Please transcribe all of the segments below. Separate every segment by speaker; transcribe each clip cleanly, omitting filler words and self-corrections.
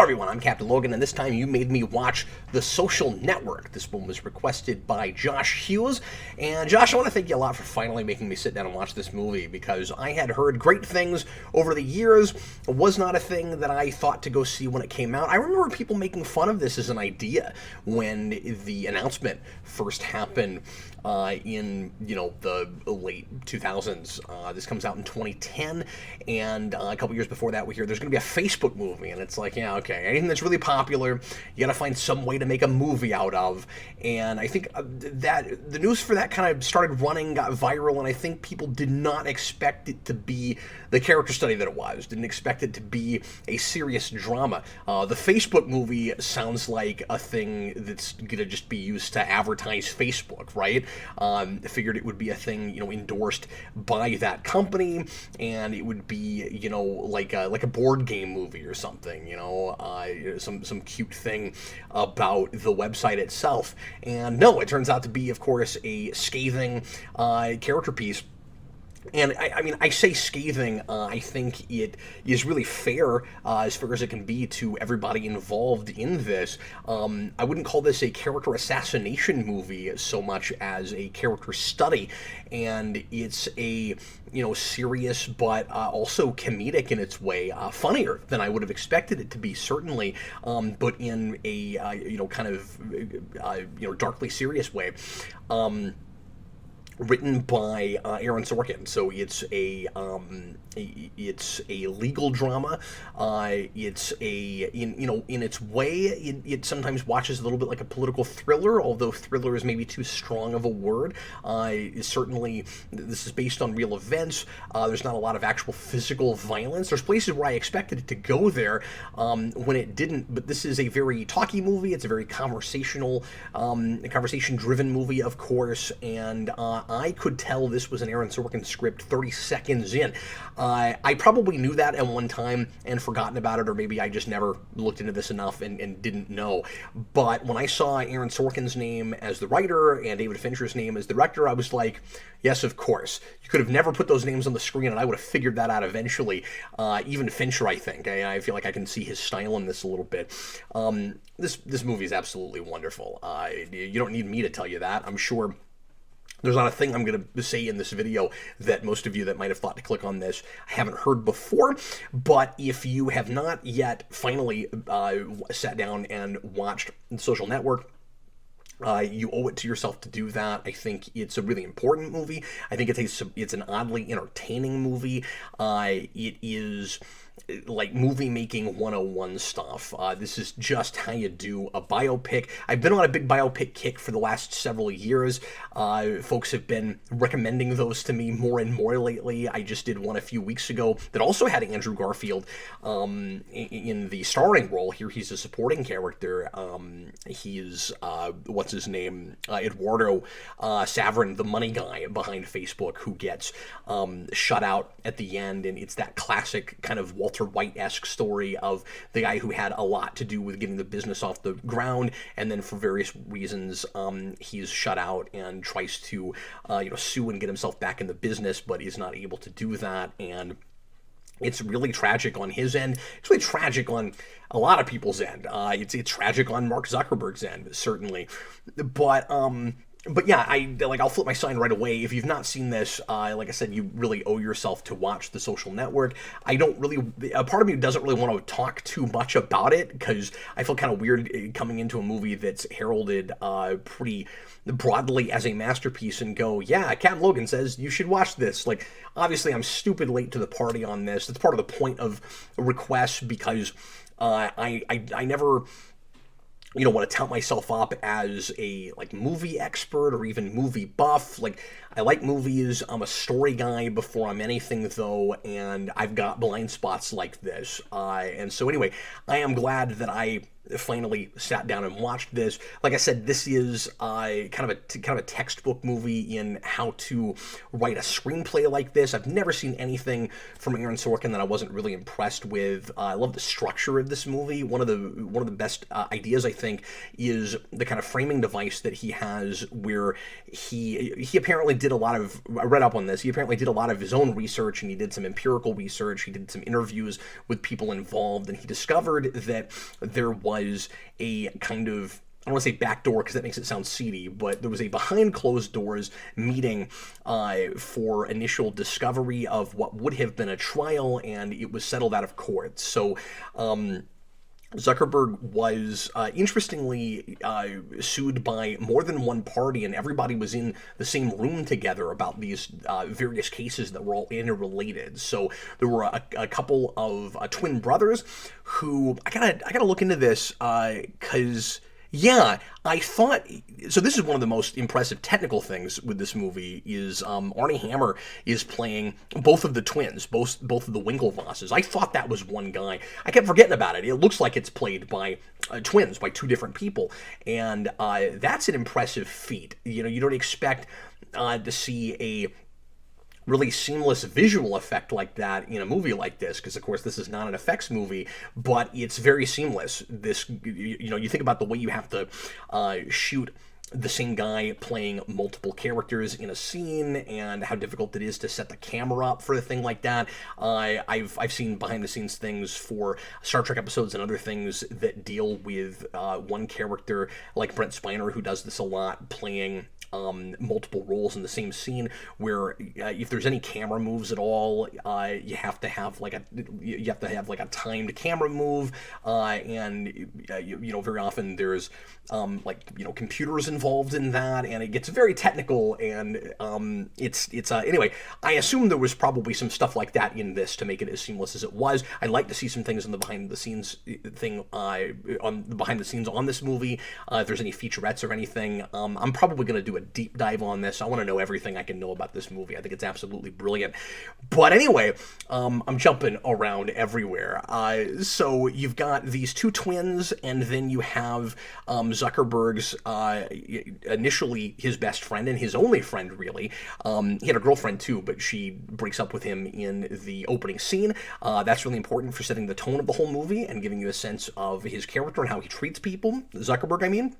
Speaker 1: everyone, I'm Captain Logan, and this time you made me watch The Social Network. This one was requested by Josh Hughes, and Josh, I want to thank you a lot for finally making me sit down and watch this movie, because I had heard great things over the years. It was not a thing that I thought to go see when it came out. I remember people making fun of this as an idea when the announcement first happened in, the late 2000s. This comes out in 2010, and a couple years before that we hear there's going to be a Facebook movie, and it's like, yeah, okay, anything that's really popular, you got to find some way to make a movie out of. And I think that the news for that kind of started running, got viral, and I think people did not expect it to be the character study that it was, didn't expect it to be a serious drama. The Facebook movie sounds like a thing that's going to just be used to advertise Facebook, right? Figured it would be a thing, endorsed by that company, and it would be, like a board game movie or something, some cute thing about the website itself. And no, it turns out to be, of course, a scathing character piece. And I say scathing, I think it is really fair, as fair as it can be to everybody involved in this. I wouldn't call this a character assassination movie so much as a character study, and it's a, serious but also comedic in its way, funnier than I would have expected it to be, certainly, but in a, kind of, darkly serious way. Written by Aaron Sorkin, so it's a legal drama. It's in its way, it sometimes watches a little bit like a political thriller, although thriller is maybe too strong of a word. Certainly, this is based on real events. There's not a lot of actual physical violence. There's places where I expected it to go there when it didn't, but this is a very talky movie. It's a very conversational, conversation-driven movie, of course, and I could tell this was an Aaron Sorkin script 30 seconds in. I probably knew that at one time and forgotten about it, or maybe I just never looked into this enough and didn't know. But when I saw Aaron Sorkin's name as the writer and David Fincher's name as the director, I was like, yes, of course. You could have never put those names on the screen, and I would have figured that out eventually. Even Fincher, I think. I feel like I can see his style in this a little bit. This movie is absolutely wonderful. You don't need me to tell you that. I'm sure there's not a thing I'm going to say in this video that most of you that might have thought to click on this haven't heard before. But if you have not yet finally sat down and watched The Social Network, you owe it to yourself to do that. I think it's a really important movie. I think it's an oddly entertaining movie. It is like movie making 101 stuff. This is just how you do a biopic. I've been on a big biopic kick for the last several years. Folks have been recommending those to me more and more lately. I just did one a few weeks ago that also had Andrew Garfield in the starring role. Here he's a supporting character. He's, what's his name? Eduardo Saverin, the money guy behind Facebook, who gets shut out at the end, and it's that classic kind of Walter White-esque story of the guy who had a lot to do with getting the business off the ground, and then for various reasons he's shut out and tries to sue and get himself back in the business, but is not able to do that. And it's really tragic on his end. It's really tragic on a lot of people's end. It's tragic on Mark Zuckerberg's end, certainly. But yeah, I'll flip my sign right away. If you've not seen this, like I said, you really owe yourself to watch The Social Network. A part of me doesn't really want to talk too much about it, because I feel kind of weird coming into a movie that's heralded pretty broadly as a masterpiece and go, yeah, Captain Logan says you should watch this. Like, obviously I'm stupid late to the party on this. That's part of the point of requests, because I never want to tout myself up as a movie expert or even movie buff. Like, I like movies. I'm a story guy before I'm anything, though, and I've got blind spots like this. And so anyway, I am glad that I finally sat down and watched this. Like I said, this is kind of a textbook movie in how to write a screenplay like this. I've never seen anything from Aaron Sorkin that I wasn't really impressed with. I love the structure of this movie. One of the best ideas, I think, is the kind of framing device that he has, where he apparently did a lot of, I read up on this, he apparently did a lot of his own research, and he did some empirical research, he did some interviews with people involved, and he discovered that there was a kind of, I don't want to say backdoor because that makes it sound seedy, but there was a behind closed doors meeting for initial discovery of what would have been a trial, and it was settled out of court. So Zuckerberg was, interestingly, sued by more than one party, and everybody was in the same room together about these various cases that were all interrelated. So there were a couple of twin brothers who, I gotta look into this, because... yeah, I thought, so this is one of the most impressive technical things with this movie is Arnie Hammer is playing both of the twins, both of the Winklevosses. I thought that was one guy. I kept forgetting about it. It looks like it's played by twins, by two different people, and that's an impressive feat. You know, you don't expect to see a really seamless visual effect like that in a movie like this, because of course this is not an effects movie, but it's very seamless. This, you know, you think about the way you have to shoot the same guy playing multiple characters in a scene, and how difficult it is to set the camera up for a thing like that. I've seen behind the scenes things for Star Trek episodes and other things that deal with one character like Brent Spiner, who does this a lot, playing multiple roles in the same scene, where if there's any camera moves at all, you have to have like a timed camera move, and you know, very often there's computers involved in that, and it gets very technical, and anyway, I assume there was probably some stuff like that in this to make it as seamless as it was. I'd like to see some things in the behind the scenes thing, on the behind the scenes on this movie. If there's any featurettes or anything, I'm probably going to do a deep dive on this. I want to know everything I can know about this movie. I think it's absolutely brilliant. But anyway, I'm jumping around everywhere. So you've got these two twins, and then you have Zuckerberg's initially his best friend and his only friend, really. He had a girlfriend too, but she breaks up with him in the opening scene. That's really important for setting the tone of the whole movie and giving you a sense of his character and how he treats people. Zuckerberg, I mean.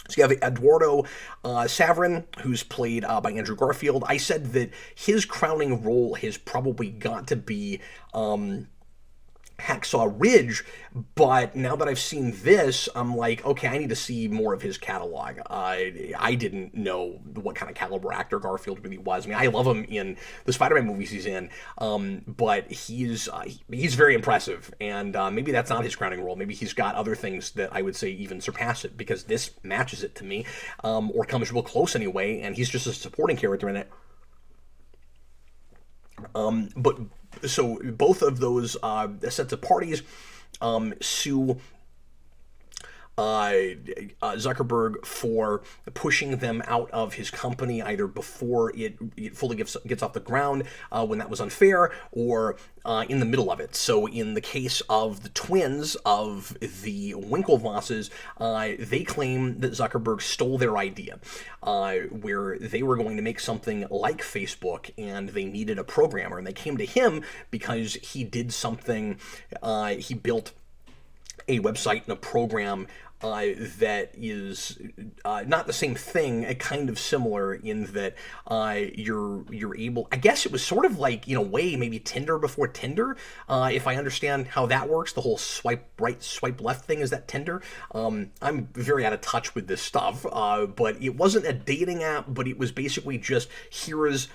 Speaker 1: So you have Eduardo Saverin, who's played by Andrew Garfield. I said that his crowning role has probably got to be Hacksaw Ridge, but now that I've seen this, I'm like, okay, I need to see more of his catalog. I didn't know what kind of caliber actor Garfield really was. I mean, I love him in the Spider-Man movies he's in, but he's very impressive, and maybe that's not his crowning role. Maybe he's got other things that I would say even surpass it, because this matches it to me, or comes real close anyway, and he's just a supporting character in it. But so both of those sets of parties sue Zuckerberg for pushing them out of his company, either before it fully gets off the ground, when that was unfair, or in the middle of it. So in the case of the twins of the Winklevosses, they claim that Zuckerberg stole their idea, where they were going to make something like Facebook, and they needed a programmer, and they came to him because he did something, he built a website and a program that is not the same thing, kind of similar in that you're able, I guess it was sort of like, in a way, maybe Tinder before Tinder, if I understand how that works. The whole swipe right, swipe left thing, is that Tinder? I'm very out of touch with this stuff, but it wasn't a dating app, but it was basically just, here's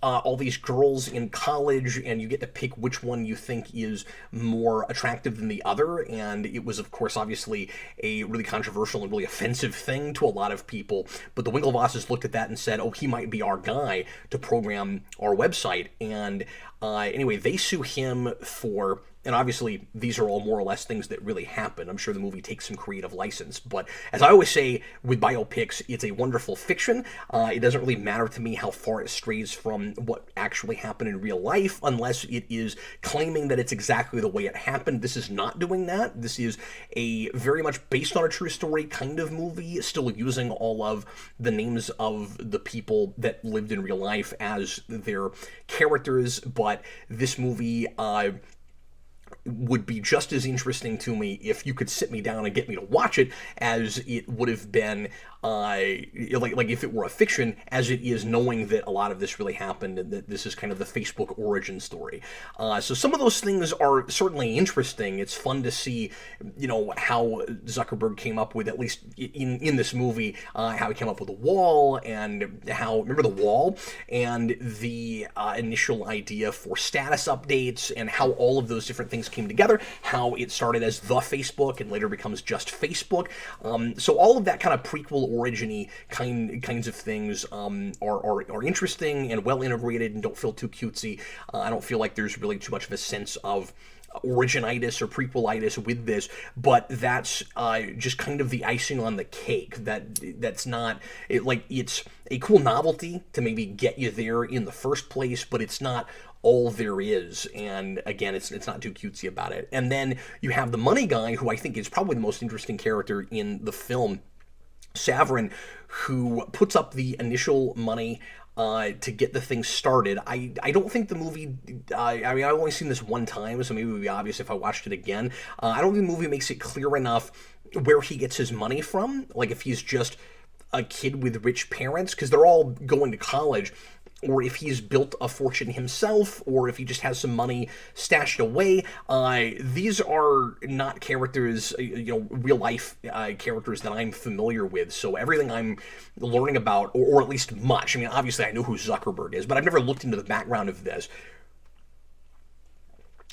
Speaker 1: all these girls in college, and you get to pick which one you think is more attractive than the other. And it was, of course, obviously a really controversial and really offensive thing to a lot of people. But the Winklevosses looked at that and said, oh, he might be our guy to program our website. And anyway, they sue him for And obviously, these are all more or less things that really happen. I'm sure the movie takes some creative license. But as I always say with biopics, it's a wonderful fiction. It doesn't really matter to me how far it strays from what actually happened in real life, unless it is claiming that it's exactly the way it happened. This is not doing that. This is a very much based on a true story kind of movie, still using all of the names of the people that lived in real life as their characters. But this movie would be just as interesting to me if you could sit me down and get me to watch it as it would have been like if it were a fiction, as it is knowing that a lot of this really happened and that this is kind of the Facebook origin story. So some of those things are certainly interesting. It's fun to see, how Zuckerberg came up with, at least in this movie, how he came up with the wall, and how, remember the wall, and the initial idea for status updates, and how all of those different things came together, how it started as the Facebook and later becomes just Facebook. So all of that kind of prequel origin-y kinds of things are interesting and well integrated and don't feel too cutesy. I don't feel like there's really too much of a sense of originitis or prequelitis with this, but that's just kind of the icing on the cake. That's not it's a cool novelty to maybe get you there in the first place, but it's not all there is. And again, it's not too cutesy about it. And then you have the money guy, who I think is probably the most interesting character in the film, Saverin, who puts up the initial money to get the thing started. I don't think the movie, I've only seen this one time, so maybe it would be obvious if I watched it again. I don't think the movie makes it clear enough where he gets his money from, like if he's just a kid with rich parents, because they're all going to college, or if he's built a fortune himself, or if he just has some money stashed away. These are not characters, real life characters that I'm familiar with. So everything I'm learning about, or at least much, obviously I know who Zuckerberg is, but I've never looked into the background of this.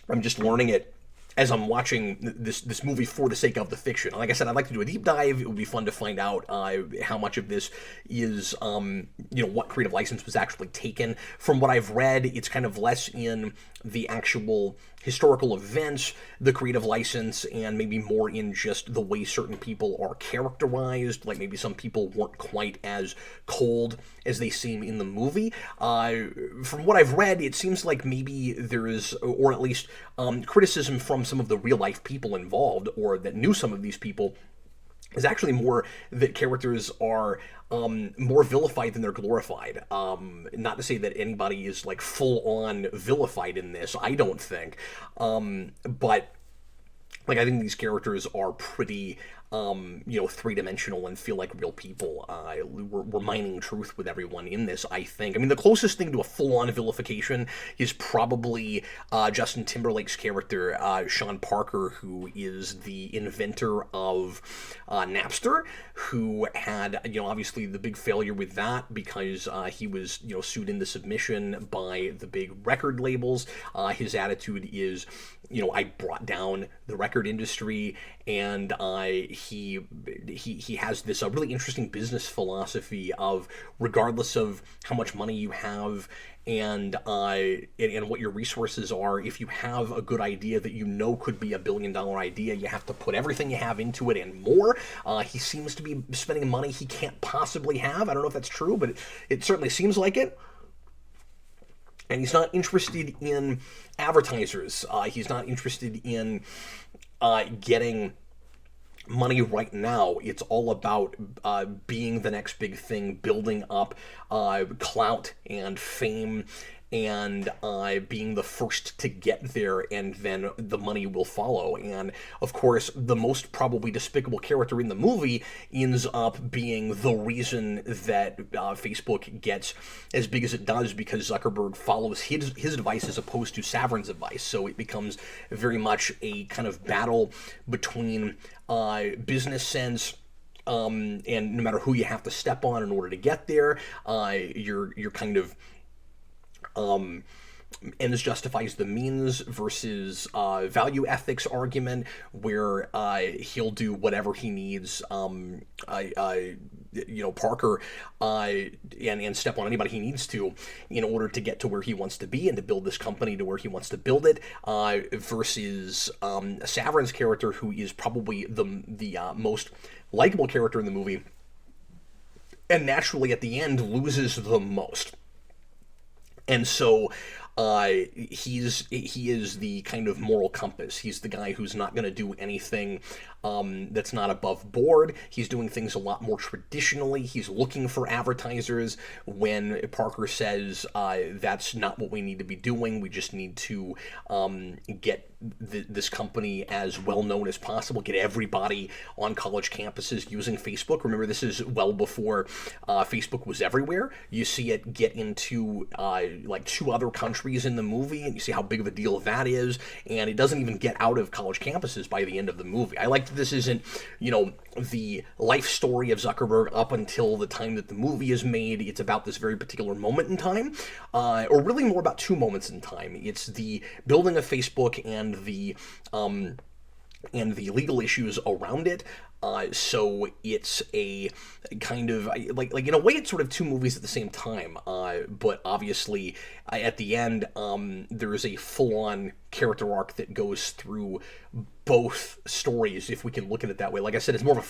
Speaker 1: I'm just learning it as I'm watching this movie for the sake of the fiction. Like I said, I'd like to do a deep dive. It would be fun to find out how much of this is, what creative license was actually taken. From what I've read, it's kind of less in the actual historical events, the creative license, and maybe more in just the way certain people are characterized. Like maybe some people weren't quite as cold as they seem in the movie. From what I've read, it seems like maybe there is, or at least criticism from some of the real life people involved, or that knew some of these people, is actually more that characters are more vilified than they're glorified. Not to say that anybody is like full-on vilified in this, I don't think. But I think these characters are pretty three-dimensional and feel like real people. We're mining truth with everyone in this, I think. The closest thing to a full-on vilification is probably Justin Timberlake's character, Sean Parker, who is the inventor of Napster, who had, obviously the big failure with that because he was, sued into submission by the big record labels. His attitude is, I brought down the record industry, and he has this really interesting business philosophy of, regardless of how much money you have and what your resources are, if you have a good idea that could be $1 billion idea, you have to put everything you have into it and more. He seems to be spending money he can't possibly have. I don't know if that's true, but it certainly seems like it. And he's not interested in advertisers. He's not interested in getting money right now. It's all about being the next big thing, building up clout and fame, and being the first to get there, and then the money will follow. And of course, the most probably despicable character in the movie ends up being the reason that Facebook gets as big as it does, because Zuckerberg follows his advice as opposed to Saverin's advice. So it becomes very much a kind of battle between business sense, and no matter who you have to step on in order to get there, you're kind of ends justifies the means versus value ethics argument, where he'll do whatever he needs Parker, and step on anybody he needs to in order to get to where he wants to be and to build this company to where he wants to build it, versus Saverin's character, who is probably the most likable character in the movie, and naturally at the end loses the most. And so he is the kind of moral compass. He's the guy who's not going to do anything that's not above board. He's doing things a lot more traditionally. He's looking for advertisers when Parker says that's not what we need to be doing. We just need to get this company as well known as possible, get everybody on college campuses using Facebook. Remember, this is well before Facebook was everywhere. You see it get into like 2 other countries in the movie, and you see how big of a deal that is, and it doesn't even get out of college campuses by the end of the movie. I like that this isn't, the life story of Zuckerberg up until the time that the movie is made. It's about this very particular moment in time, or really more about 2 moments in time. It's the building of Facebook and the legal issues around it. So it's a kind of like in a way it's sort of 2 movies at the same time. But obviously at the end there is a full-on character arc that goes through both stories, if we can look at it that way. Like I said, it's more of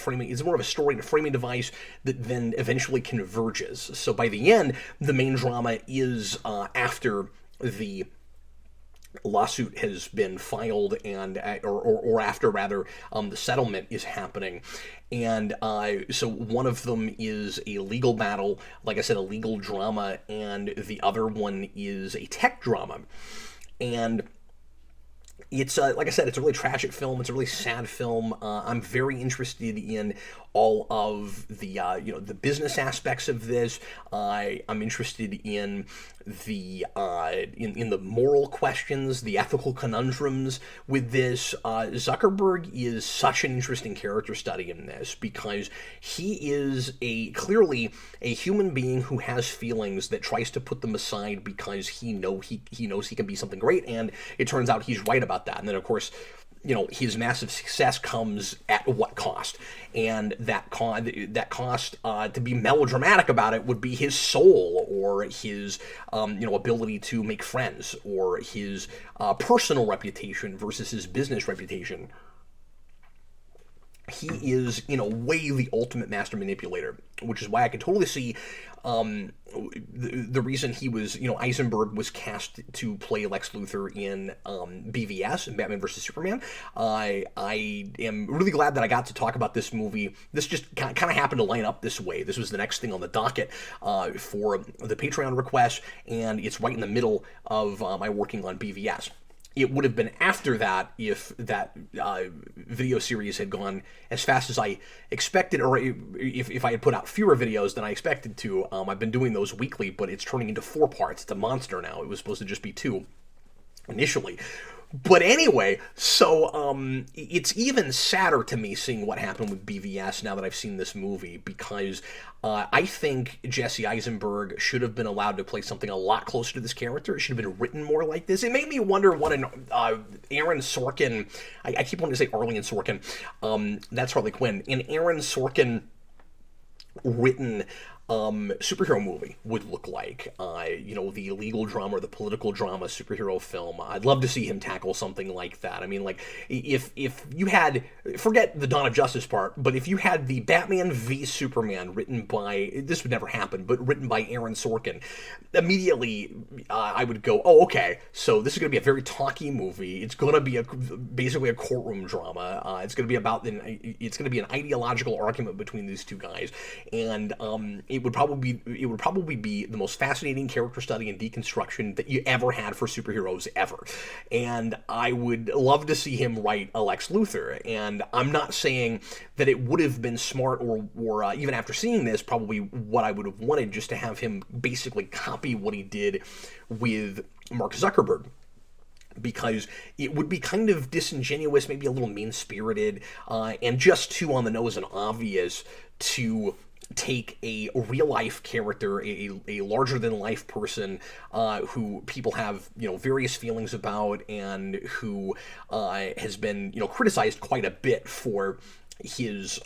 Speaker 1: a story and a framing device that then eventually converges. So by the end, the main drama is after the lawsuit has been filed and or after rather the settlement is happening, and so one of them is a legal battle, like I said, a legal drama, and the other one is a tech drama. And it's like I said, it's a really tragic film. It's a really sad film. I'm very interested in all of the the business aspects of this. I'm interested in the in the moral questions, the ethical conundrums with this. Zuckerberg is such an interesting character study in this because he is clearly a human being who has feelings that tries to put them aside because he knows he can be something great, and it turns out he's right about that. And then of course, his massive success comes at what cost? And that cost, to be melodramatic about it, would be his soul, or his, ability to make friends, or his personal reputation versus his business reputation. He is, in a way, the ultimate master manipulator, which is why I can totally see the reason he was, Eisenberg was cast to play Lex Luthor in BVS, in Batman vs. Superman. I am really glad that I got to talk about this movie. This just kind of happened to line up this way. This was the next thing on the docket for the Patreon request, and it's right in the middle of my working on BVS. It would have been after that if that video series had gone as fast as I expected, or if I had put out fewer videos than I expected to. I've been doing those weekly, but it's turning into 4 parts. It's a monster now. It was supposed to just be 2 initially. But anyway, so it's even sadder to me seeing what happened with BVS now that I've seen this movie, because I think Jesse Eisenberg should have been allowed to play something a lot closer to this character. It should have been written more like this. It made me wonder what an Aaron Sorkin, I keep wanting to say Arlene Sorkin, that's Harley Quinn, an Aaron Sorkin written superhero movie would look like. The legal drama or the political drama superhero film. I'd love to see him tackle something like that. I mean, like, if you had, forget the Dawn of Justice part, but if you had the Batman v Superman written by, this would never happen, but written by Aaron Sorkin, immediately I would go, oh, okay, so this is going to be a very talky movie. It's going to be basically a courtroom drama. It's going to be an ideological argument between these 2 guys, and it would probably be the most fascinating character study in deconstruction that you ever had for superheroes ever. And I would love to see him write a Lex Luthor. And I'm not saying that it would have been smart, or even after seeing this, probably what I would have wanted, just to have him basically copy what he did with Mark Zuckerberg, because it would be kind of disingenuous, maybe a little mean-spirited, and just too on the nose and obvious to take a real-life character, a larger-than-life person who people have, various feelings about, and who has been, criticized quite a bit for his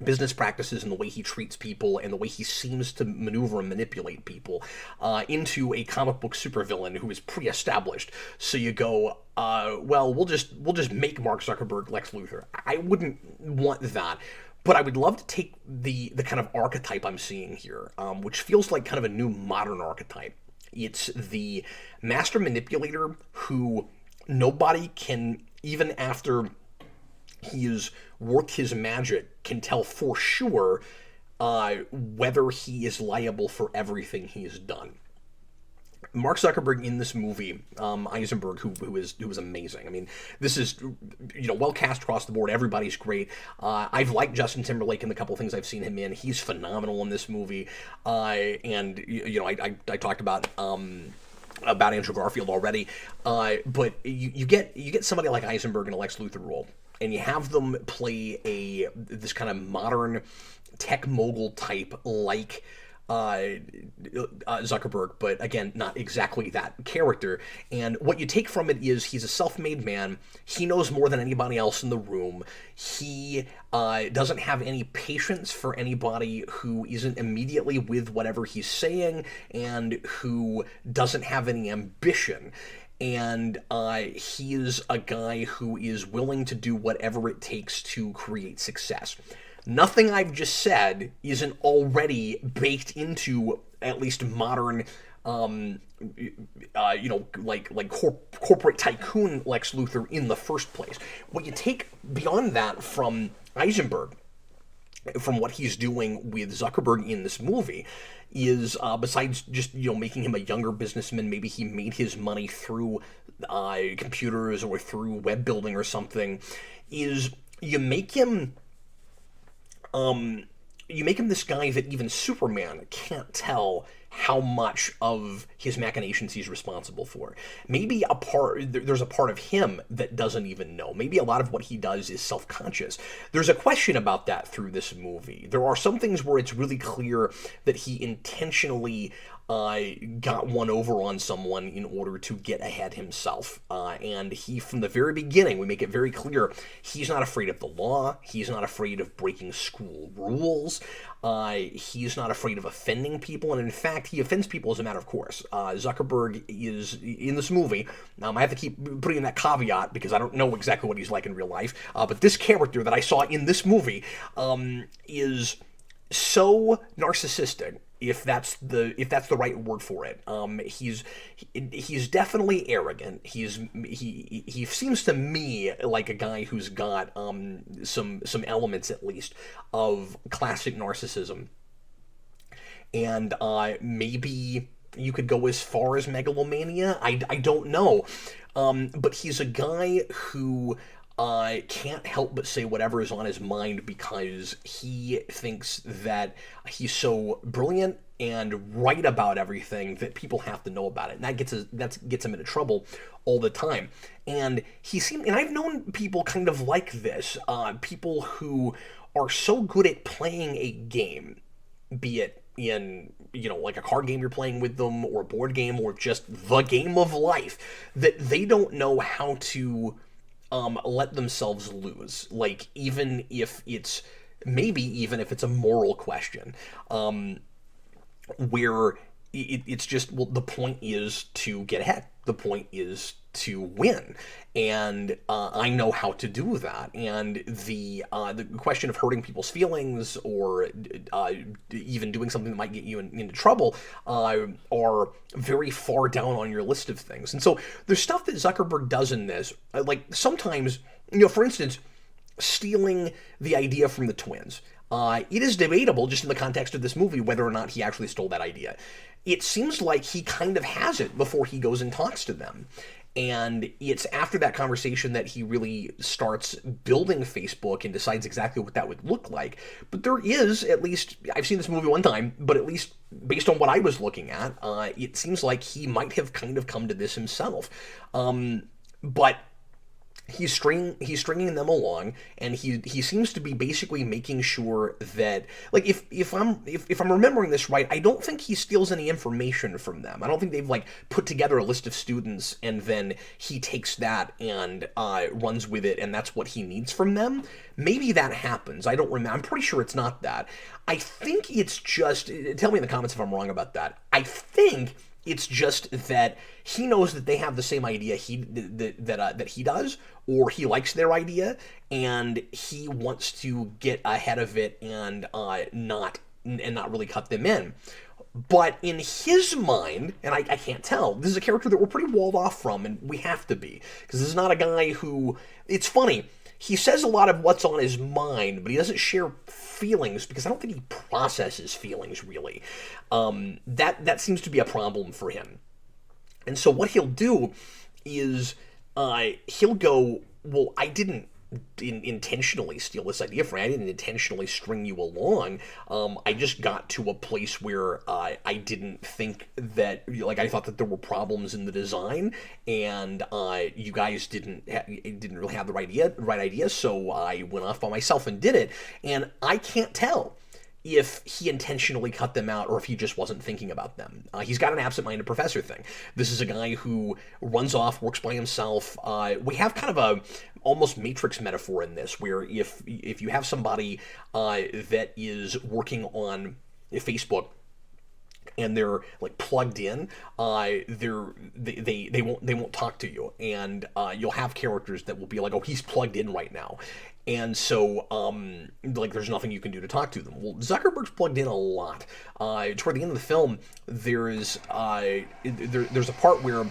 Speaker 1: business practices and the way he treats people and the way he seems to maneuver and manipulate people into a comic book supervillain who is pre-established. So you go, well, we'll just make Mark Zuckerberg Lex Luthor. I wouldn't want that. But I would love to take the kind of archetype I'm seeing here, which feels like kind of a new modern archetype. It's the master manipulator who nobody can, even after he has worked his magic, can tell for sure whether he is liable for everything he has done. Mark Zuckerberg in this movie, Eisenberg, who is amazing. I mean, this is, well cast across the board. Everybody's great. I've liked Justin Timberlake in the couple things I've seen him in. He's phenomenal in this movie. And I talked about Andrew Garfield already. But you get somebody like Eisenberg in a Lex Luthor role, and you have them play this kind of modern tech mogul type like Zuckerberg, but again, not exactly that character. And what you take from it is he's a self-made man. He knows more than anybody else in the room. He doesn't have any patience for anybody who isn't immediately with whatever he's saying and who doesn't have any ambition. And he is a guy who is willing to do whatever it takes to create success. Nothing I've just said isn't already baked into at least modern, corporate tycoon Lex Luthor in the first place. What you take beyond that from Eisenberg, from what he's doing with Zuckerberg in this movie, is besides just making him a younger businessman, maybe he made his money through computers or through web building or something, is you make him this guy that even Superman can't tell how much of his machinations he's responsible for. Maybe there's a part of him that doesn't even know. Maybe a lot of what he does is self-conscious. There's a question about that through this movie. There are some things where it's really clear that he intentionally got one over on someone in order to get ahead himself. And he, from the very beginning, we make it very clear, he's not afraid of the law. He's not afraid of breaking school rules. He's not afraid of offending people. And in fact, he offends people as a matter of course. Zuckerberg is, in this movie, I have to keep putting in that caveat because I don't know exactly what he's like in real life. But this character that I saw in this movie is so narcissistic, if that's the right word for it. He's definitely arrogant. He seems to me like a guy who's got some elements at least of classic narcissism, and maybe you could go as far as megalomania. I don't know, but he's a guy who can't help but say whatever is on his mind because he thinks that he's so brilliant and right about everything that people have to know about it. And that gets him into trouble all the time. And and I've known people kind of like this, people who are so good at playing a game, be it in, like a card game you're playing with them, or a board game, or just the game of life, that they don't know how to let themselves lose. Like, even if it's a moral question, where it's just, well, the point is to get ahead. The point is to win. And I know how to do that. And the question of hurting people's feelings or even doing something that might get you into trouble are very far down on your list of things. And so there's stuff that Zuckerberg does in this. Like, sometimes, for instance, stealing the idea from the twins. It is debatable, just in the context of this movie, whether or not he actually stole that idea. It seems like he kind of has it before he goes and talks to them. And it's after that conversation that he really starts building Facebook and decides exactly what that would look like. But there is, at least, I've seen this movie one time, but at least based on what I was looking at, it seems like he might have kind of come to this himself. But he's stringing them along, and he seems to be basically making sure that, like, if I'm remembering this right, I don't think he steals any information from them. I don't think they've like put together a list of students and then he takes that and runs with it, and that's what he needs from them. Maybe that happens. I don't remember. I'm pretty sure it's not that. I think it's just, tell me in the comments if I'm wrong about that. I think it's just that he knows that they have the same idea that he does, or he likes their idea, and he wants to get ahead of it and not really cut them in. But in his mind, and I can't tell, this is a character that we're pretty walled off from, and we have to be, because this is not a guy who, it's funny, he says a lot of what's on his mind, but he doesn't share feelings, because I don't think he processes feelings, really. That seems to be a problem for him. And so what he'll do is he'll go, well, I didn't intentionally steal this idea from you. I didn't intentionally string you along. I just got to a place where I didn't think that, like, I thought that there were problems in the design, and you guys didn't really have the right idea, so I went off by myself and did it. And I can't tell if he intentionally cut them out or if he just wasn't thinking about them. He's got an absent-minded professor thing. This is a guy who runs off, works by himself. We have kind of a almost Matrix metaphor in this, where if you have somebody that is working on Facebook and they're like plugged in, they won't talk to you, and you'll have characters that will be like, oh, he's plugged in right now. And so, like, there's nothing you can do to talk to them. Well, Zuckerberg's plugged in a lot. Toward the end of the film, there's a part where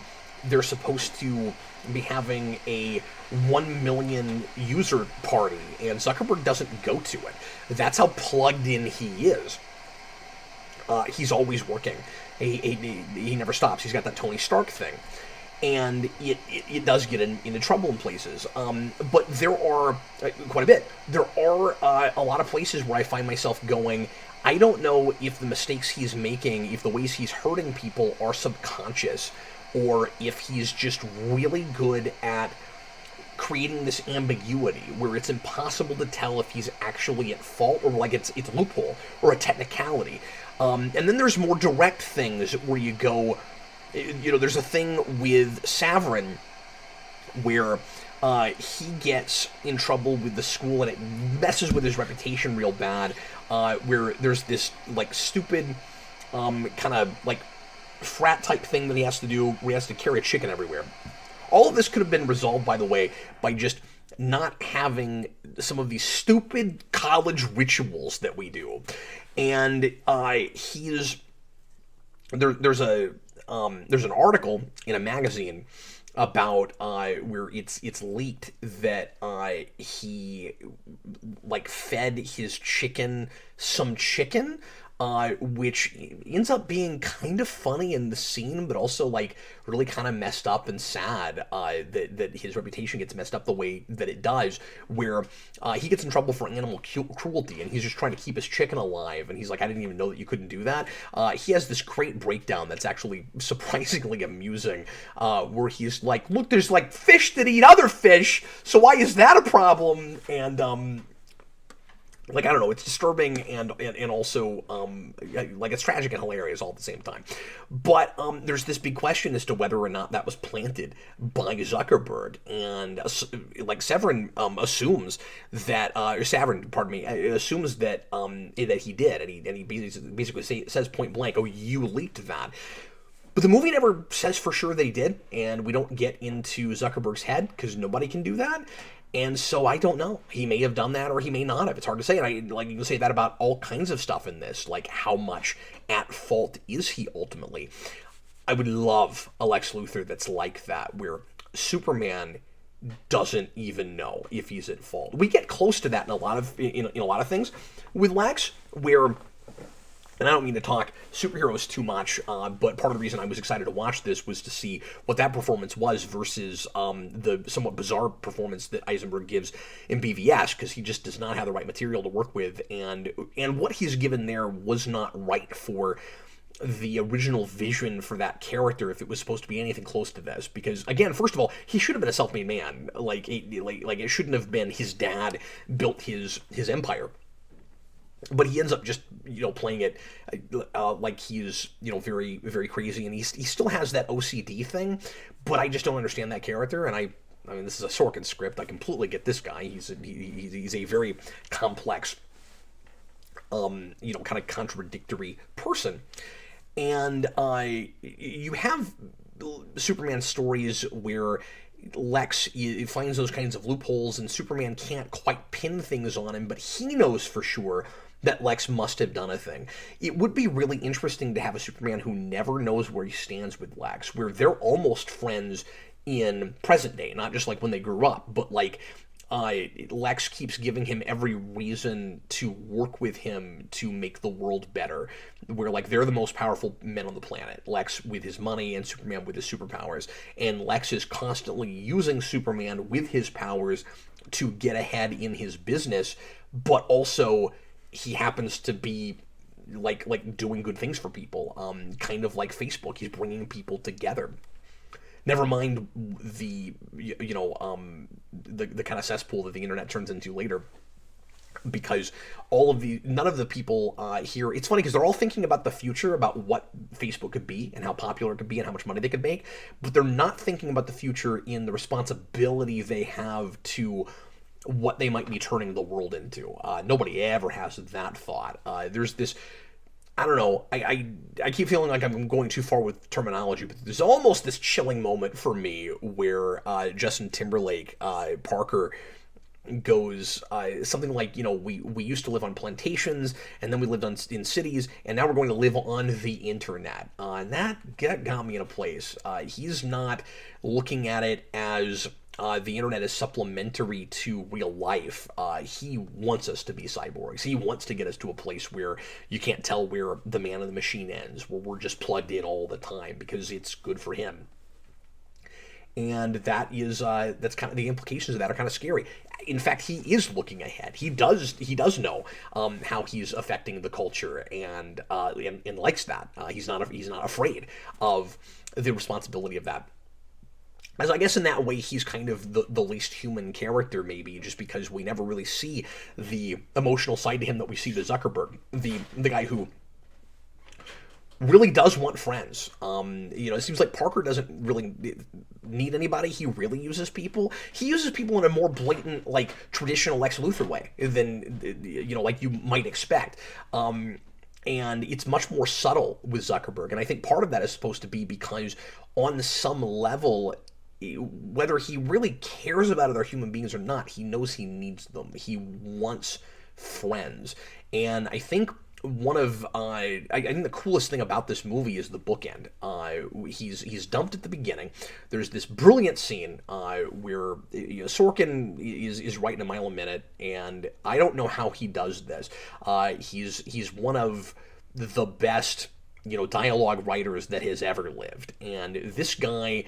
Speaker 1: they're supposed to be having a 1 million user party, and Zuckerberg doesn't go to it. That's how plugged in he is. He's always working. He never stops. He's got that Tony Stark thing. And it does get into trouble in places. But there are, quite a bit, there are a lot of places where I find myself going, I don't know if the mistakes he's making, if the ways he's hurting people are subconscious, or if he's just really good at creating this ambiguity where it's impossible to tell if he's actually at fault, or like it's a loophole or a technicality. And then there's more direct things where you go, there's a thing with Saverin where he gets in trouble with the school, and it messes with his reputation real bad, where there's this, like, stupid kind of, like, frat-type thing that he has to do, where he has to carry a chicken everywhere. All of this could have been resolved, by the way, by just not having some of these stupid college rituals that we do. And there's an article in a magazine about where it's leaked that he, like, fed his chicken some chicken, which ends up being kind of funny in the scene, but also, like, really kind of messed up and sad, that his reputation gets messed up the way that it does, where he gets in trouble for animal cruelty, and he's just trying to keep his chicken alive, and he's like, I didn't even know that you couldn't do that. He has this great breakdown that's actually surprisingly amusing, where he's like, look, there's, like, fish that eat other fish, so why is that a problem? And like, I don't know, it's disturbing and also, like, it's tragic and hilarious all at the same time. But there's this big question as to whether or not that was planted by Zuckerberg. And, like, Saverin assumes that, or Saverin, pardon me, assumes that that he did. And he basically says point blank, oh, you leaked that. But the movie never says for sure that he did, and we don't get into Zuckerberg's head, because nobody can do that. And so I don't know. He may have done that, or he may not have. It's hard to say. And you can say that about all kinds of stuff in this. Like, how much at fault is he ultimately? I would love a Lex Luthor that's like that, where Superman doesn't even know if he's at fault. We get close to that in a lot of things with Lex, where, and I don't mean to talk superheroes too much, but part of the reason I was excited to watch this was to see what that performance was versus the somewhat bizarre performance that Eisenberg gives in BVS, because he just does not have the right material to work with, and what he's given there was not right for the original vision for that character if it was supposed to be anything close to this. Because again, first of all, he should have been a self-made man. Like it shouldn't have been his dad built his empire. But he ends up just, playing it like he's, very, very crazy. And he still has that OCD thing, but I just don't understand that character. And I mean, this is a Sorkin script. I completely get this guy. He's a very complex, kind of contradictory person. And you have Superman stories where Lex finds those kinds of loopholes, and Superman can't quite pin things on him, but he knows for sure that Lex must have done a thing. It would be really interesting to have a Superman who never knows where he stands with Lex, where they're almost friends in present day, not just like when they grew up, but like Lex keeps giving him every reason to work with him to make the world better, where like they're the most powerful men on the planet, Lex with his money and Superman with his superpowers, and Lex is constantly using Superman with his powers to get ahead in his business, but also he happens to be like doing good things for people, kind of like Facebook. He's bringing people together. Never mind the the kind of cesspool that the internet turns into later, because none of the people here. It's funny because they're all thinking about the future, about what Facebook could be and how popular it could be and how much money they could make, but they're not thinking about the future in the responsibility they have to what they might be turning the world into. Nobody ever has that thought. There's this, I don't know, I keep feeling like I'm going too far with terminology, but there's almost this chilling moment for me where Justin Timberlake, Parker, goes something like, we used to live on plantations, and then we lived in cities, and now we're going to live on the internet. And that got me in a place. He's not looking at it as the internet is supplementary to real life. He wants us to be cyborgs. He wants to get us to a place where you can't tell where the man and the machine ends, where we're just plugged in all the time because it's good for him. And that's kind of the implications of that are kind of scary. In fact, he is looking ahead. He does know how he's affecting the culture, and likes that. He's not afraid of the responsibility of that. As I guess in that way, he's kind of the least human character, maybe, just because we never really see the emotional side to him that we see to Zuckerberg, the guy who really does want friends. It seems like Parker doesn't really need anybody. He really uses people. He uses people in a more blatant, like, traditional Lex Luthor way than, like you might expect. And it's much more subtle with Zuckerberg. And I think part of that is supposed to be because on some level, whether he really cares about other human beings or not, he knows he needs them. He wants friends. And I think one of I think the coolest thing about this movie is the bookend. He's dumped at the beginning. There's this brilliant scene where Sorkin is writing a mile a minute, and I don't know how he does this. He's one of the best dialogue writers that has ever lived, and this guy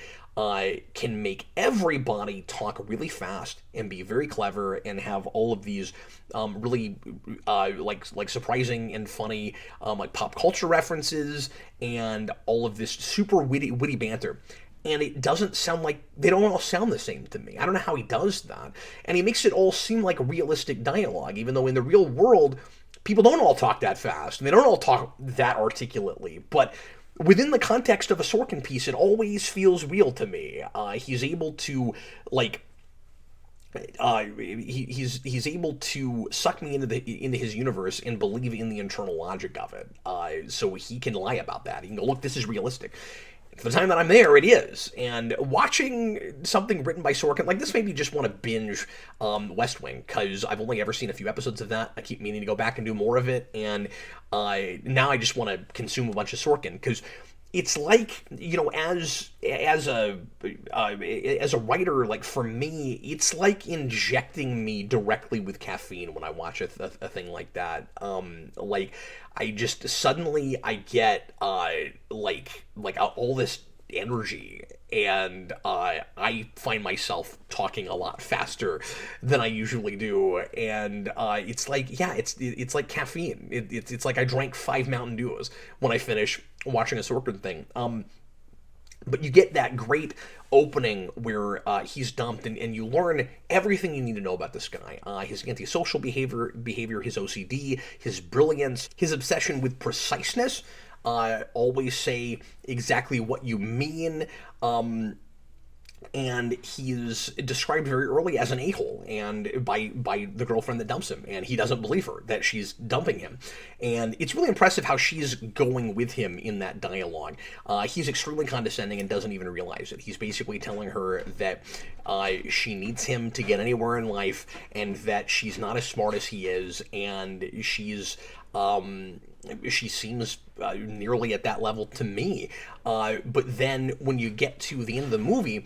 Speaker 1: can make everybody talk really fast and be very clever and have all of these really like surprising and funny like pop culture references and all of this super witty banter. And it doesn't sound like, they don't all sound the same to me. I don't know how he does that. And he makes it all seem like realistic dialogue, even though in the real world, people don't all talk that fast. And they don't all talk that articulately. But within the context of a Sorkin piece, it always feels real to me. He's able to, he's able to suck me into his universe and believe in the internal logic of it. So he can lie about that. He can go, look, this is realistic. For the time that I'm there, it is. And watching something written by Sorkin, like this made me just want to binge West Wing, because I've only ever seen a few episodes of that. I keep meaning to go back and do more of it, and now I just want to consume a bunch of Sorkin, because it's like, as a writer, like for me, it's like injecting me directly with caffeine when I watch a thing like that. Like I just suddenly I get all this energy, and I find myself talking a lot faster than I usually do, and it's like, yeah, it's like caffeine. It's like I drank 5 Mountain Dews when I finish watching a Sorkin thing. But you get that great opening where he's dumped, and you learn everything you need to know about this guy. His antisocial behavior, his OCD, his brilliance, his obsession with preciseness. Always say exactly what you mean. And he's described very early as an a-hole, and by the girlfriend that dumps him, and he doesn't believe her that she's dumping him. And it's really impressive how she's going with him in that dialogue. He's extremely condescending and doesn't even realize it. He's basically telling her that she needs him to get anywhere in life, and that she's not as smart as he is, and she seems nearly at that level to me. But then when you get to the end of the movie,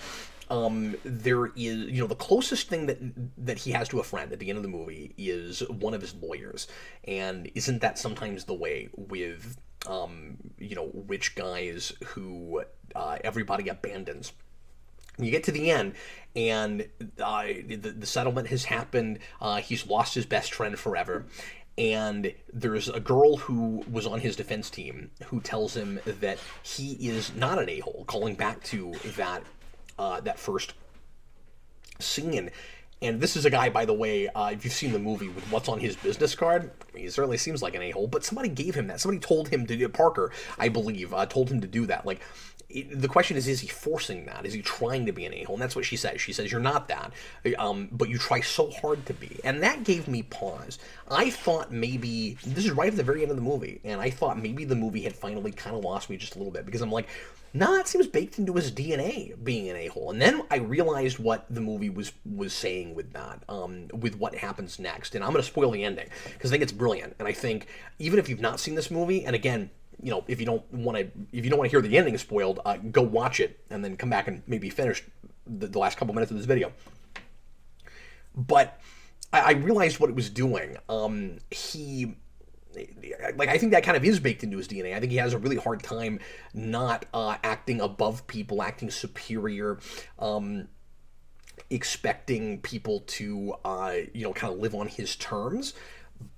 Speaker 1: there is, the closest thing that he has to a friend at the end of the movie is one of his lawyers. And isn't that sometimes the way with, rich guys who everybody abandons? You get to the end, and the settlement has happened. He's lost his best friend forever. And there's a girl who was on his defense team who tells him that he is not an a-hole, calling back to that first scene. And this is a guy, by the way, if you've seen the movie, with what's on his business card, he certainly seems like an a-hole, but somebody gave him that. Somebody told him to do, Parker, I believe, told him to do that. Like, the question is he forcing that? Is he trying to be an a-hole? And that's what she says. She says, you're not that, but you try so hard to be. And that gave me pause. I thought maybe, this is right at the very end of the movie, and I thought maybe the movie had finally kind of lost me just a little bit, because I'm like, nah, it seems baked into his DNA, being an a-hole. And then I realized what the movie was saying with that, with what happens next. And I'm going to spoil the ending, because I think it's brilliant. And I think, even if you've not seen this movie, and again, if you don't want to hear the ending spoiled, go watch it and then come back and maybe finish the last couple minutes of this video. But I realized what it was doing. I think that kind of is baked into his DNA. I think he has a really hard time not acting above people, acting superior, expecting people to kind of live on his terms.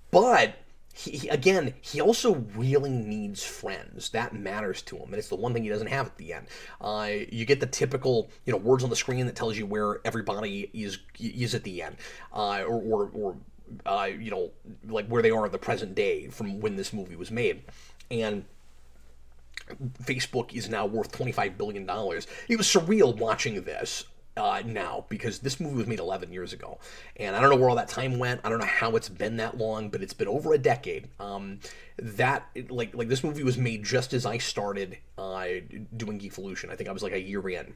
Speaker 1: But he also really needs friends. That matters to him, and it's the one thing he doesn't have at the end. You get the typical, words on the screen that tells you where everybody is at the end, or like where they are in the present day from when this movie was made. And Facebook is now worth $25 billion. It was surreal watching this now, because this movie was made 11 years ago, and I don't know where all that time went. I don't know how it's been that long, but it's been over a decade. This movie was made just as I started doing Geekvolution. I think I was like a year in,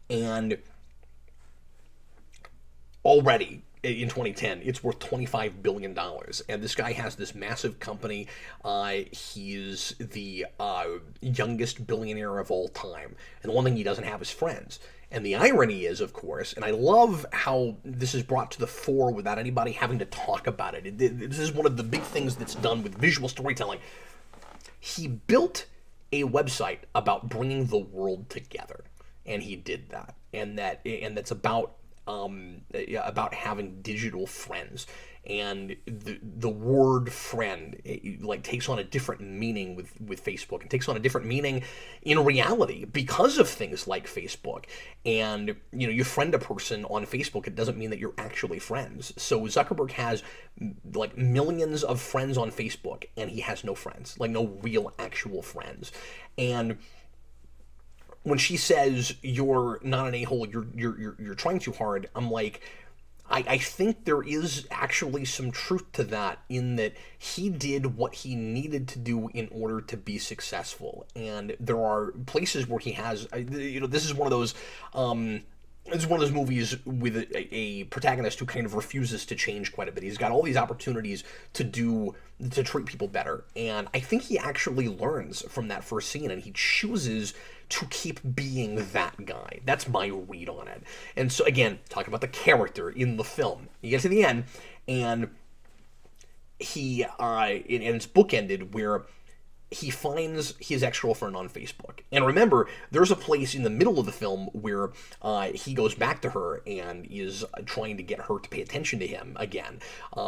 Speaker 1: and already in 2010, it's worth $25 billion. And this guy has this massive company. He's the youngest billionaire of all time. And the one thing he doesn't have is friends. And the irony is, of course, and I love how this is brought to the fore without anybody having to talk about it. This is one of the big things that's done with visual storytelling. He built a website about bringing the world together. And he did that. And that's about having digital friends, and the word friend takes on a different meaning with Facebook, and takes on a different meaning in reality because of things like Facebook. And you friend a person on Facebook, it doesn't mean that you're actually friends. So Zuckerberg has millions of friends on Facebook, and he has no friends, no real actual friends. And when she says you're not an a-hole, you're trying too hard, I'm like, I think there is actually some truth to that, in that he did what he needed to do in order to be successful. And there are places where he has, this is one of those, it's one of those movies with a protagonist who kind of refuses to change quite a bit. He's got all these opportunities to treat people better. And I think he actually learns from that first scene, and he chooses to keep being that guy. That's my read on it. And so, again, talking about the character in the film, you get to the end, and he, and it's bookended where he finds his ex-girlfriend on Facebook. And remember, there's a place in the middle of the film where he goes back to her and is trying to get her to pay attention to him again,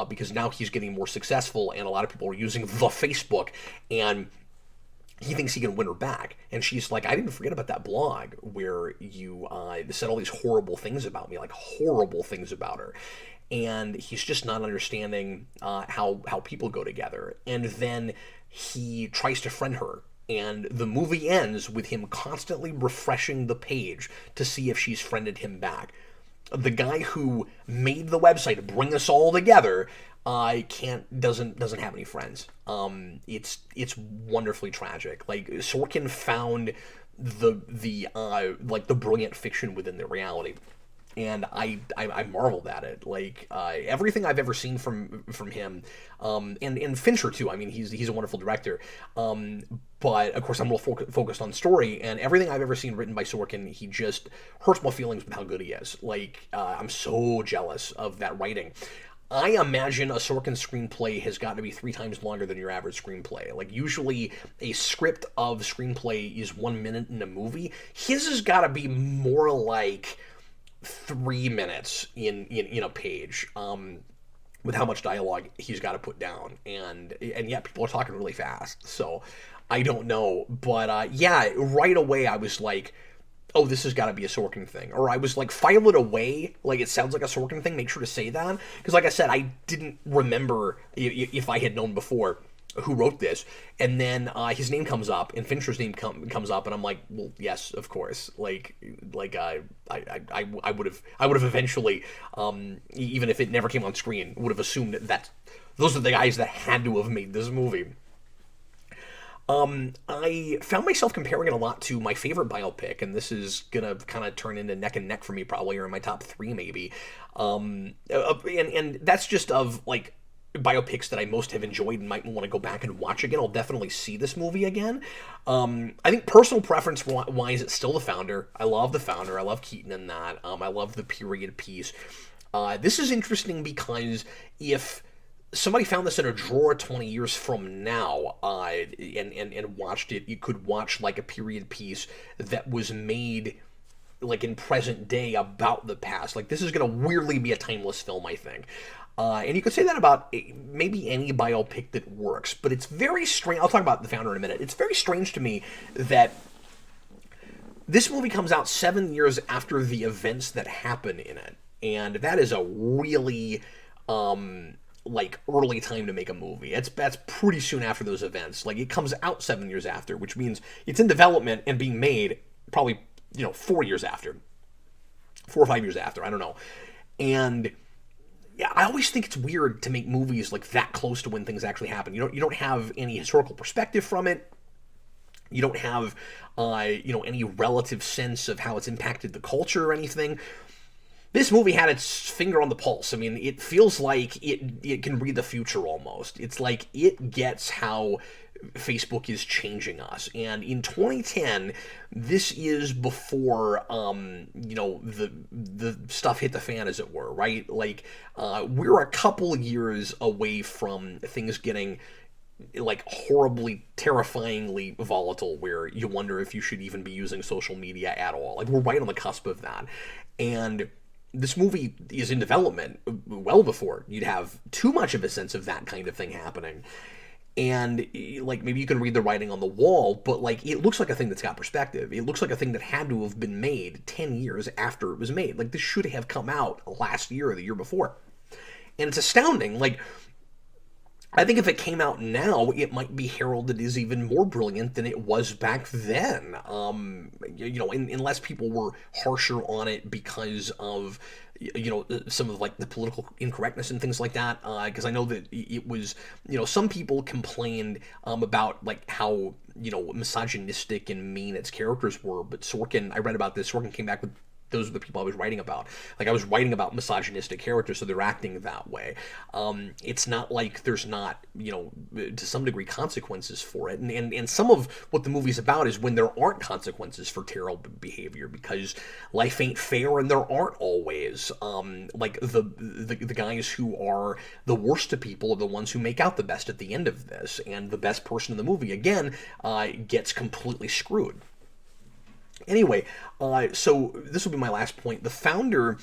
Speaker 1: because now he's getting more successful and a lot of people are using the Facebook, and he thinks he can win her back. And she's like, I didn't forget about that blog where you said all these horrible things about me, like horrible things about her. And he's just not understanding how people go together. And then he tries to friend her. And the movie ends with him constantly refreshing the page to see if she's friended him back. The guy who made the website to bring us all together doesn't have any friends. It's wonderfully tragic. Like, Sorkin found the brilliant fiction within the reality. And I marveled at it. Like, everything I've ever seen from him, and Fincher too. I mean, he's a wonderful director. But of course, I'm real focused on story, and everything I've ever seen written by Sorkin, he just hurts my feelings with how good he is. Like, I'm so jealous of that writing. I imagine a Sorkin screenplay has got to be 3 times longer than your average screenplay. Like, usually a script of screenplay is 1 minute in a movie. His has got to be more like 3 minutes in a page, with how much dialogue he's got to put down, and yet people are talking really fast. So I don't know, but yeah, right away I was like, oh, this has got to be a Sorkin thing. Or I was like, file it away, like it sounds like a Sorkin thing, make sure to say that, because like I said, I didn't remember if I had known before who wrote this. And then his name comes up, and Fincher's name comes up, and I'm like, well, yes, of course. Like I would have eventually, even if it never came on screen, would have assumed that those are the guys that had to have made this movie. I found myself comparing it a lot to my favorite biopic, and this is gonna kind of turn into neck and neck for me, probably, or in my top 3 maybe. And that's just of like biopics that I most have enjoyed and might want to go back and watch again. I'll definitely see this movie again. I think personal preference wise, it's still The Founder. I love The Founder. I love Keaton in that. I love the period piece. This is interesting because if somebody found this in a drawer 20 years from now, and watched it, you could watch like a period piece that was made like in present day about the past. Like, this is going to weirdly be a timeless film, I think. And you could say that about maybe any biopic that works, but it's very strange. I'll talk about The Founder in a minute. It's very strange to me that this movie comes out 7 years after the events that happen in it. And that is a really, like, early time to make a movie. That's pretty soon after those events. Like, it comes out 7 years after, which means it's in development and being made probably, 4 years after. 4 or 5 years after, I don't know. And yeah, I always think it's weird to make movies like that close to when things actually happen. You don't have any historical perspective from it. You don't have, any relative sense of how it's impacted the culture or anything. This movie had its finger on the pulse. I mean, it feels like it can read the future almost. It's like it gets how Facebook is changing us. And in 2010, this is before, the stuff hit the fan, as it were, right? Like, we're a couple years away from things getting like horribly, terrifyingly volatile, where you wonder if you should even be using social media at all. Like, we're right on the cusp of that. And this movie is in development well before you'd have too much of a sense of that kind of thing happening. And, like, maybe you can read the writing on the wall, but, like, it looks like a thing that's got perspective. It looks like a thing that had to have been made 10 years after it was made. Like, this should have come out last year or the year before. And it's astounding. Like, I think if it came out now, it might be heralded as even more brilliant than it was back then. Unless people were harsher on it because of, some of like the political incorrectness and things like that. Because I know that it was, some people complained about like how, misogynistic and mean its characters were. But Sorkin, I read about this, Sorkin came back with those are the people I was writing about. Like, I was writing about misogynistic characters, so they're acting that way. It's not like there's not, to some degree, consequences for it. And some of what the movie's about is when there aren't consequences for terrible behavior, because life ain't fair, and there aren't always. Like, the guys who are the worst of people are the ones who make out the best at the end of this, and the best person in the movie, again, gets completely screwed. Anyway, so this will be my last point. The Founder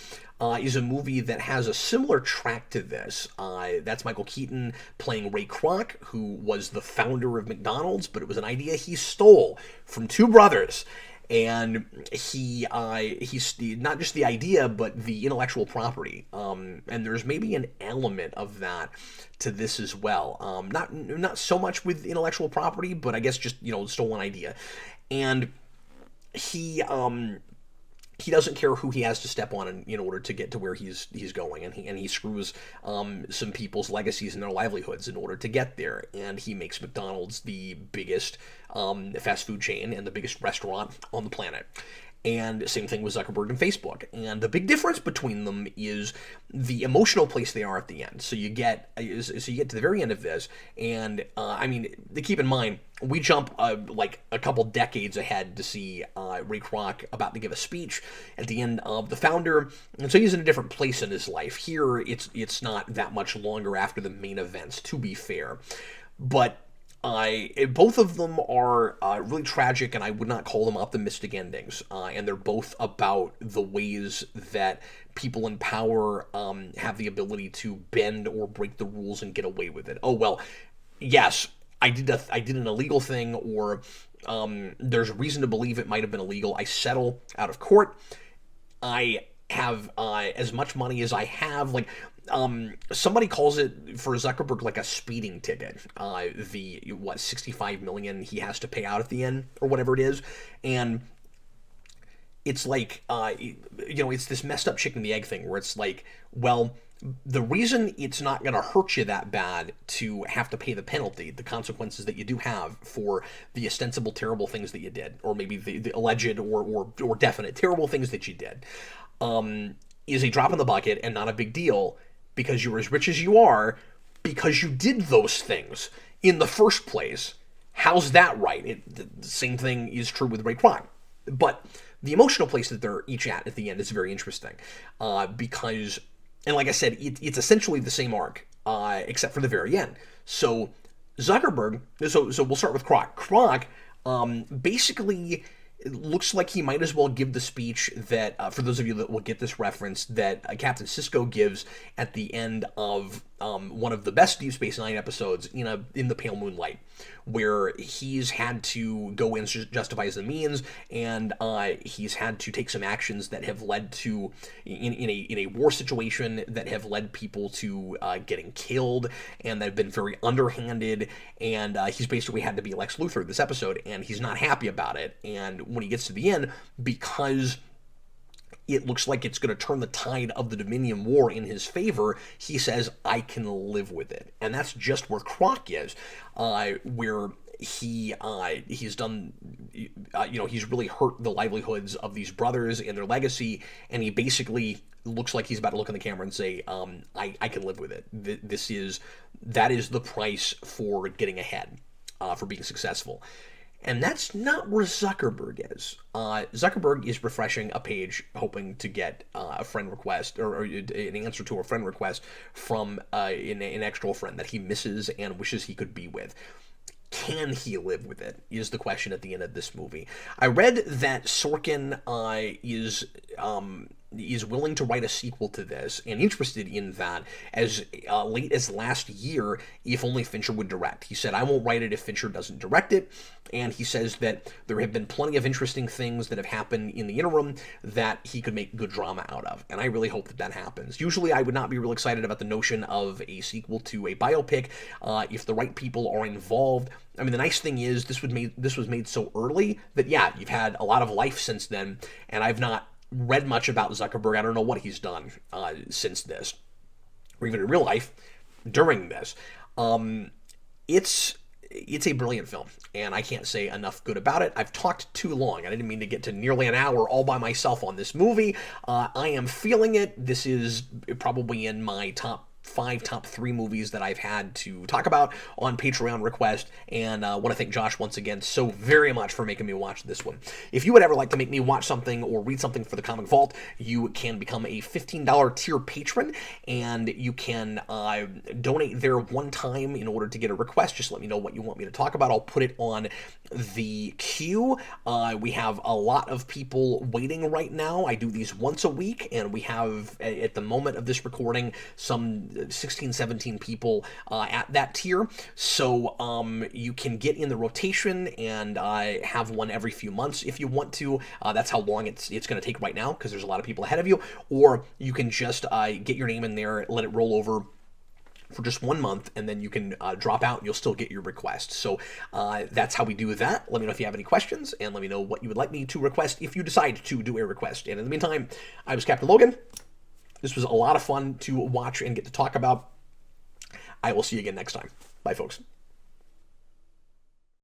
Speaker 1: is a movie that has a similar track to this. That's Michael Keaton playing Ray Kroc, who was the founder of McDonald's, but it was an idea he stole from two brothers. And he's not just the idea, but the intellectual property. And there's maybe an element of that to this as well. Not so much with intellectual property, but I guess just, stolen idea. And he doesn't care who he has to step on in order to get to where he's going, and he screws some people's legacies and their livelihoods in order to get there. And he makes McDonald's the biggest fast food chain and the biggest restaurant on the planet. And same thing with Zuckerberg and Facebook. And the big difference between them is the emotional place they are at the end. So you get to the very end of this, and keep in mind, we jump like a couple decades ahead to see Ray Kroc about to give a speech at the end of The Founder, and so he's in a different place in his life. Here, it's not that much longer after the main events, to be fair, but both of them are really tragic, and I would not call them optimistic endings. And they're both about the ways that people in power have the ability to bend or break the rules and get away with it. Oh, well, yes, I did an illegal thing, or there's reason to believe it might have been illegal. I settle out of court. I have as much money as I have. Like, somebody calls it, for Zuckerberg, like a speeding ticket. The 65 million he has to pay out at the end, or whatever it is. And it's like, it's this messed up chicken and the egg thing, where it's like, well, the reason it's not going to hurt you that bad to have to pay the penalty, the consequences that you do have for the ostensible terrible things that you did, or maybe the alleged or definite terrible things that you did, is a drop in the bucket and not a big deal, because you're as rich as you are because you did those things in the first place. How's that right? The same thing is true with Ray Kroc. But the emotional place that they're each at the end is very interesting, because, and like I said, it's essentially the same arc, except for the very end. So Zuckerberg, so we'll start with Kroc. Kroc basically, it looks like he might as well give the speech that, for those of you that will get this reference, that Captain Sisko gives at the end of one of the best Deep Space Nine episodes, in the Pale Moonlight, where he's had to go in justifies the means, and he's had to take some actions that have led to, in a war situation, that have led people to getting killed, and that have been very underhanded, and he's basically had to be Lex Luthor this episode, and he's not happy about it. And when he gets to the end, because it looks like it's going to turn the tide of the Dominion War in his favor, he says, I can live with it. And that's just where Kroc is, where he's done, he's really hurt the livelihoods of these brothers and their legacy, and he basically looks like he's about to look in the camera and say, I can live with it. That is the price for getting ahead, for being successful. And that's not where Zuckerberg is. Zuckerberg is refreshing a page, hoping to get a friend request, or an answer to a friend request from an ex-girlfriend that he misses and wishes he could be with. Can he live with it, is the question at the end of this movie. I read that Sorkin is willing to write a sequel to this, and interested in that as late as last year, if only Fincher would direct. He said, I won't write it if Fincher doesn't direct it, and he says that there have been plenty of interesting things that have happened in the interim that he could make good drama out of, and I really hope that happens. Usually I would not be real excited about the notion of a sequel to a biopic if the right people are involved. I mean, the nice thing is this was made so early that, yeah, you've had a lot of life since then, and I've not read much about Zuckerberg. I don't know what he's done since this, or even in real life during this. it's a brilliant film, and I can't say enough good about it. I've talked too long. I didn't mean to get to nearly an hour all by myself on this movie. I am feeling it. This is probably in my top 3 movies that I've had to talk about on Patreon request, and I want to thank Josh once again so very much for making me watch this one. If you would ever like to make me watch something or read something for the Comic Vault, you can become a $15 tier patron, and you can donate there one time in order to get a request. Just let me know what you want me to talk about. I'll put it on the queue. We have a lot of people waiting right now. I do these once a week, and we have, at the moment of this recording, some 16, 17 people at that tier. So you can get in the rotation and have one every few months if you want to. That's how long it's going to take right now, because there's a lot of people ahead of you. Or you can just get your name in there, let it roll over for just 1 month, and then you can drop out and you'll still get your request. So that's how we do that. Let me know if you have any questions, and let me know what you would like me to request if you decide to do a request. And in the meantime, I was Captain Logan. This was a lot of fun to watch and get to talk about. I will see you again next time. Bye, folks.